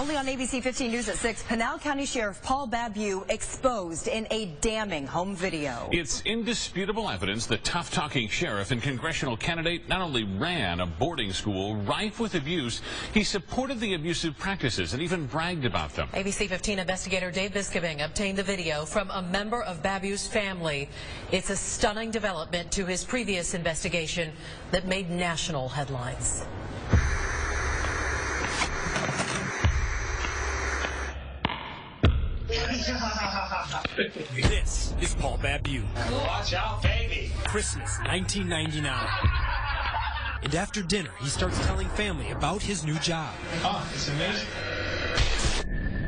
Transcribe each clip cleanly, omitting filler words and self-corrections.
Only on ABC 15 News at 6, Pinal County Sheriff Paul Babeu exposed in a damning home video. It's indisputable evidence the tough-talking sheriff and congressional candidate not only ran a boarding school rife with abuse, he supported the abusive practices and even bragged about them. ABC 15 investigator Dave Biskeving obtained the video from a member of Babeu's family. It's a stunning development to his previous investigation that made national headlines. This is Paul Babeu. Watch out, baby. Christmas 1999. And after dinner, he starts telling family about his new job. Oh, it's amazing.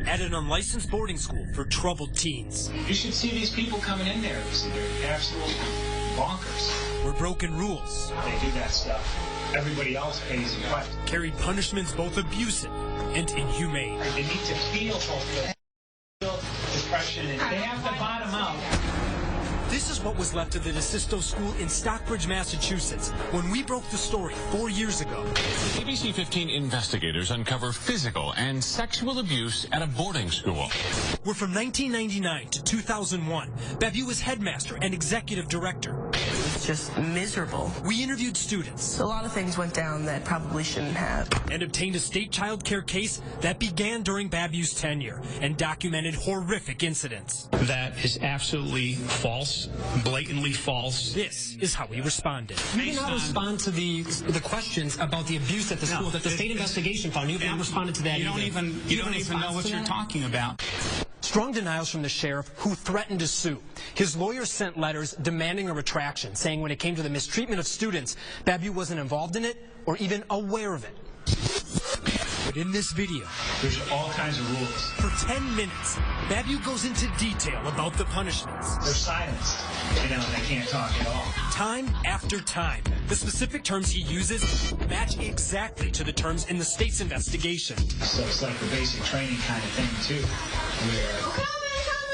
At an unlicensed boarding school for troubled teens. You should see these people coming in there. They're absolutely bonkers. Where broken rules. They do that stuff. Everybody else pays what? Carried punishments both abusive and inhumane. They need to feel depression, and they have to bottom out. This is what was left of the DeSisto School in Stockbridge, Massachusetts, when we broke the story 4 years ago. ABC 15 investigators uncover physical and sexual abuse at a boarding school. We're from 1999 to 2001. Babeu was headmaster and executive director. It's just miserable. We interviewed students. A lot of things went down that probably shouldn't have. And obtained a state child care case that began during Babeu's tenure and documented horrific incidents. That is absolutely false, blatantly false. This is how we responded. You did not respond to the questions about the abuse at the school that the state investigation found. You have not responded to that You don't even know what you're talking about. Strong denials from the sheriff, who threatened to sue. His lawyers sent letters demanding a retraction, saying when it came to the mistreatment of students, Babeu wasn't involved in it or even aware of it. But in this video, There's all kinds of rules. for 10 minutes, Babeu goes into detail about the punishments. They're silenced. They can't talk at all. Time after time, the specific terms he uses match exactly to the terms in the state's investigation. So it's like the basic training kind of thing, too, where,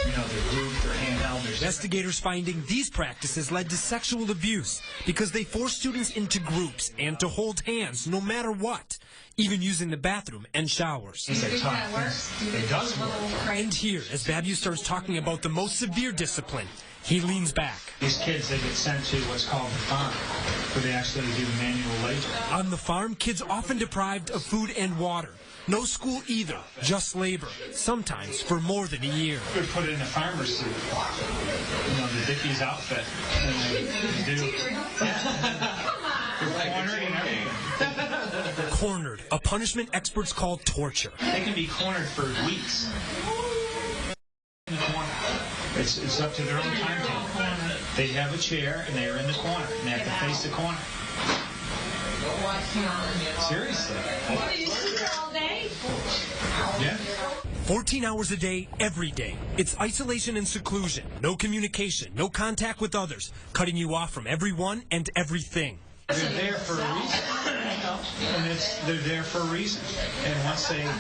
they're grouped, they're handheld, they're... Investigators finding these practices led to sexual abuse because they force students into groups and to hold hands no matter what, even using the bathroom and showers. It does work. And here, as Babeu starts talking about the most severe discipline, he leans back. These kids, they get sent to what's called the farm, where they actually do manual labor. On the farm, kids often deprived of food and water. No school either, just labor, sometimes for more than a year. They put it in a farmer's suit, the Dickies outfit, and they do. Cornered and everything. Cornered, a punishment experts call torture. They can be cornered for weeks. In the corner. It's up to their own timetable. They have a chair and they are in the corner and they have to face the corner. Seriously. What, do you sit there all day? Yeah. 14 hours a day, every day. It's isolation and seclusion, no communication, no contact with others, cutting you off from everyone and everything. They're there for a reason. And they're there for a reason. And once they learn,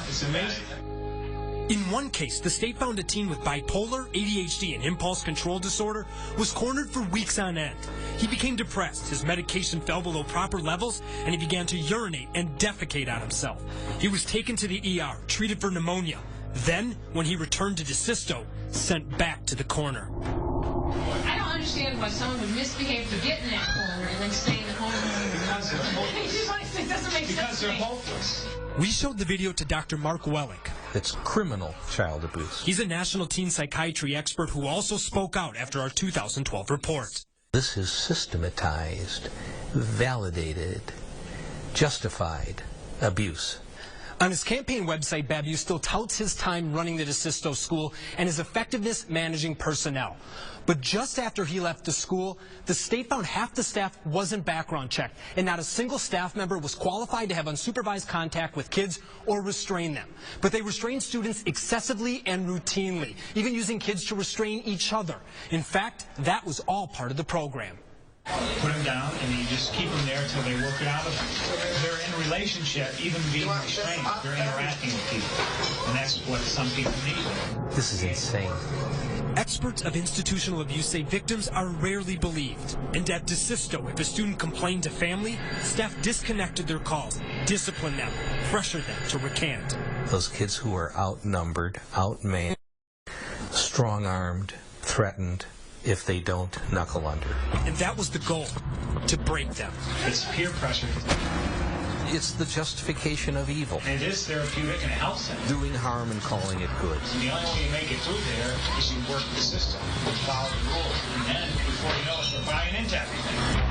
it's amazing. In one case, the state found a teen with bipolar, ADHD, and impulse control disorder was cornered for weeks on end. He became depressed, his medication fell below proper levels, and he began to urinate and defecate on himself. He was taken to the ER, treated for pneumonia. Then, when he returned to DeSisto, sent back to the corner. I don't understand why someone would misbehave to get in that corner and then stay in the corner. Because they're hopeless. It doesn't make sense. Because they're hopeless. We showed the video to Dr. Mark Wellick. It's criminal child abuse. He's a national teen psychiatry expert who also spoke out after our 2012 report. This is systematized, validated, justified abuse. On his campaign website, Babeu still touts his time running the DeSisto School and his effectiveness managing personnel. But just after he left the school, the state found half the staff wasn't background checked, and not a single staff member was qualified to have unsupervised contact with kids or restrain them. But they restrained students excessively and routinely, even using kids to restrain each other. In fact, that was all part of the program. Put them down, and you just keep them there until they work it out of them. They're in a relationship, even being restrained. They're interacting with people, and that's what some people need. This is insane. Experts of institutional abuse say victims are rarely believed. And at DeSisto, if a student complained to family, staff disconnected their calls discipline them, pressure them to recant. Those kids who are outnumbered, outmanned, strong-armed, threatened, if they don't knuckle under. And that was the goal, to break them. It's peer pressure. It's the justification of evil. It is therapeutic and it helps them. Doing harm and calling it good. And the only way you make it through there is you work the system, follow the rules, and then before you know it, they're buying into everything.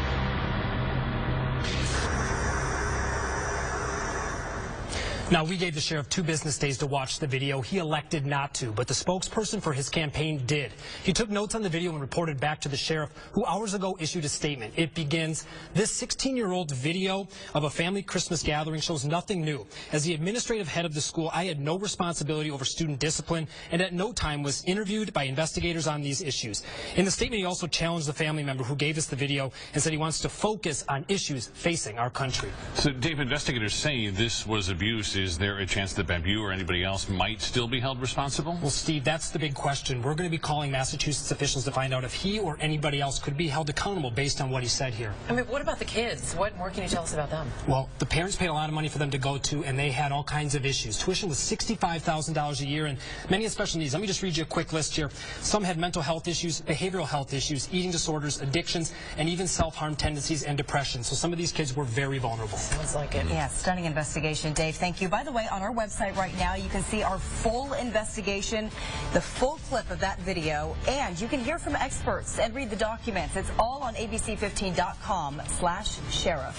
Now, we gave the sheriff 2 business days to watch the video. He elected not to, but the spokesperson for his campaign did. He took notes on the video and reported back to the sheriff, who hours ago issued a statement. It begins, "This 16-year-old video of a family Christmas gathering shows nothing new. As the administrative head of the school, I had no responsibility over student discipline and at no time was interviewed by investigators on these issues." In the statement, he also challenged the family member who gave us the video and said he wants to focus on issues facing our country. So, Dave, investigators say this was abuse. Is there a chance that Babeu or anybody else might still be held responsible? Well, Steve, that's the big question. We're going to be calling Massachusetts officials to find out if he or anybody else could be held accountable based on what he said here. I mean, what about the kids? What more can you tell us about them? Well, the parents paid a lot of money for them to go to, and they had all kinds of issues. Tuition was $65,000 a year, and many had special needs. Let me just read you a quick list here. Some had mental health issues, behavioral health issues, eating disorders, addictions, and even self-harm tendencies and depression. So some of these kids were very vulnerable. Sounds like it. Yeah, stunning investigation, Dave. Thank you. By the way, on our website right now, you can see our full investigation, the full clip of that video, and you can hear from experts and read the documents. It's all on abc15.com/sheriff.